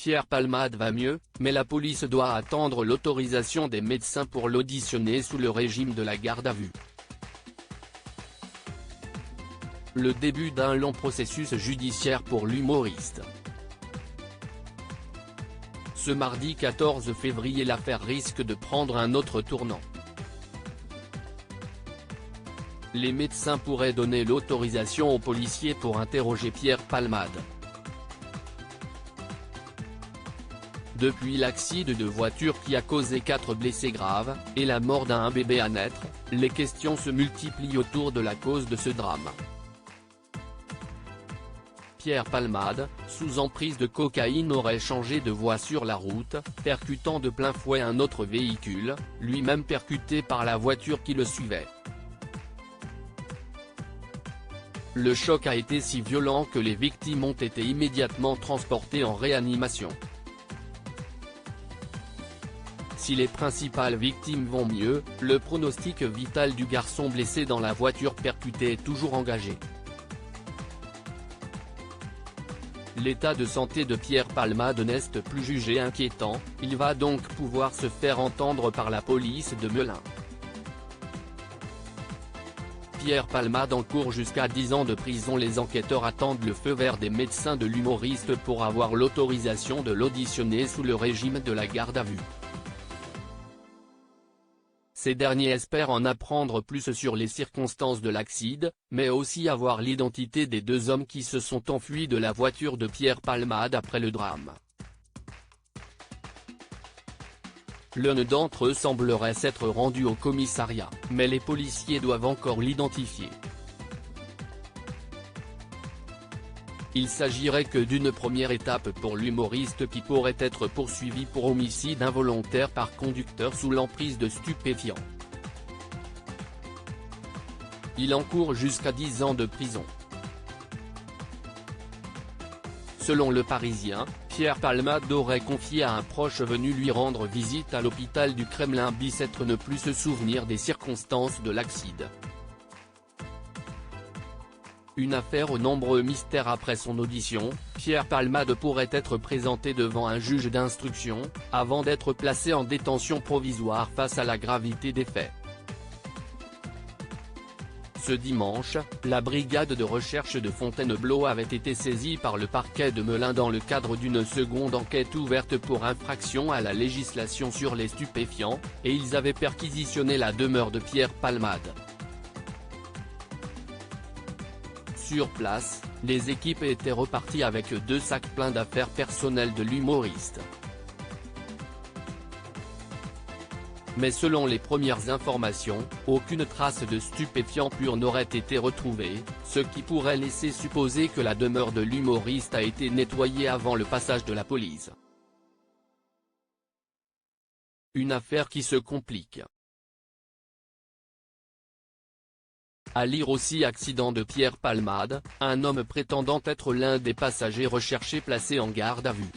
Pierre Palmade va mieux, mais la police doit attendre l'autorisation des médecins pour l'auditionner sous le régime de la garde à vue. Le début d'un long processus judiciaire pour l'humoriste. Ce mardi 14 février, l'affaire risque de prendre un autre tournant. Les médecins pourraient donner l'autorisation aux policiers pour interroger Pierre Palmade. Depuis l'accident de voiture qui a causé 4 blessés graves, et la mort d'un bébé à naître, les questions se multiplient autour de la cause de ce drame. Pierre Palmade, sous emprise de cocaïne, aurait changé de voie sur la route, percutant de plein fouet un autre véhicule, lui-même percuté par la voiture qui le suivait. Le choc a été si violent que les victimes ont été immédiatement transportées en réanimation. Si les principales victimes vont mieux, le pronostic vital du garçon blessé dans la voiture percutée est toujours engagé. L'état de santé de Pierre Palmade n'est plus jugé inquiétant, il va donc pouvoir se faire entendre par la police de Melun. Pierre Palmade encourt jusqu'à 10 ans de prison. Les enquêteurs attendent le feu vert des médecins de l'humoriste pour avoir l'autorisation de l'auditionner sous le régime de la garde à vue. Ces derniers espèrent en apprendre plus sur les circonstances de l'accident, mais aussi avoir l'identité des 2 hommes qui se sont enfuis de la voiture de Pierre Palmade après le drame. L'un d'entre eux semblerait s'être rendu au commissariat, mais les policiers doivent encore l'identifier. Il s'agirait que d'une première étape pour l'humoriste qui pourrait être poursuivi pour homicide involontaire par conducteur sous l'emprise de stupéfiants. Il encourt jusqu'à 10 ans de prison. Selon Le Parisien, Pierre Palmade aurait confié à un proche venu lui rendre visite à l'hôpital du Kremlin-Bicêtre ne plus se souvenir des circonstances de l'accident. Une affaire aux nombreux mystères. Après son audition, Pierre Palmade pourrait être présenté devant un juge d'instruction, avant d'être placé en détention provisoire face à la gravité des faits. Ce dimanche, la brigade de recherche de Fontainebleau avait été saisie par le parquet de Melun dans le cadre d'une seconde enquête ouverte pour infraction à la législation sur les stupéfiants, et ils avaient perquisitionné la demeure de Pierre Palmade. Sur place, les équipes étaient reparties avec 2 sacs pleins d'affaires personnelles de l'humoriste. Mais selon les premières informations, aucune trace de stupéfiants purs n'aurait été retrouvée, ce qui pourrait laisser supposer que la demeure de l'humoriste a été nettoyée avant le passage de la police. Une affaire qui se complique. À lire aussi: accident de Pierre Palmade, un homme prétendant être l'un des passagers recherchés placé en garde à vue.